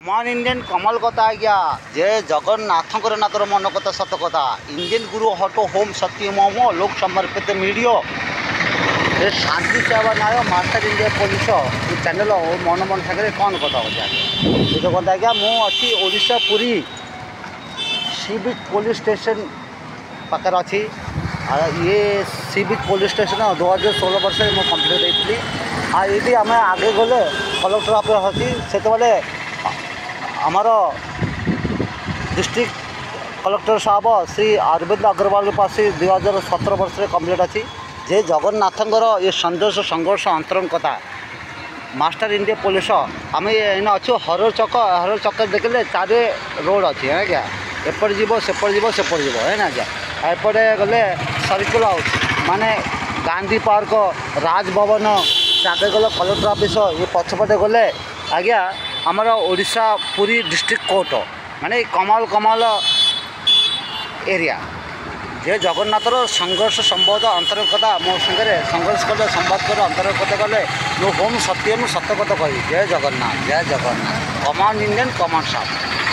मान इंडियन कमल कथा आज्ञा जे जगन्नाथ नाथर मन कथा सत कथा इंडियन गुरु हटो होम सत्य मोम लोक समर्पित मीडियो ये शांति सेवा नाय मास्टर इंडिया पुलिस चैनल मन मन सागर कौन कथा ये कथा आज्ञा मुझी ओडिशा पुरी सी बीच पुलिस स्टेशन पाखे अच्छी ये सी बीच पुलिस स्टेशन 2016 वर्ष में कम्प्लीट होती ये आम आगे गले कलेक्टर ऑफिस अच्छी से आमर डिस्ट्रिक्ट कलेक्टर साहब श्री अरविंद अग्रवाल पास 2017 वर्ष में कम्प्लीट अच्छी जे जगन्नाथंकर ये संदेश संघर्ष अंतरण कथा मास्टर इंडिया पुलिस आम ये अच्छे हर चक देखले चारे रोड अच्छी है क्या एपट जीव सेपट जीव है ना क्या एपटे गले सर्कुल हाउस माने गांधी पार्क राजभवन आगे गले कलेक्टर ऑफिस ये पछपटे गले आज्ञा आमर ओडिशा पुरी डिस्ट्रिक्ट कोर्ट माने कमल एरिया जे जगन्नाथर संघर्ष संवाद अंतर्गत मो सागर संघर्ष कले संवाद कर अंतर्गत गले मो होम सत्यम सत्य कथा कही जय जगन्नाथ कमान इंडियन कमान साहब।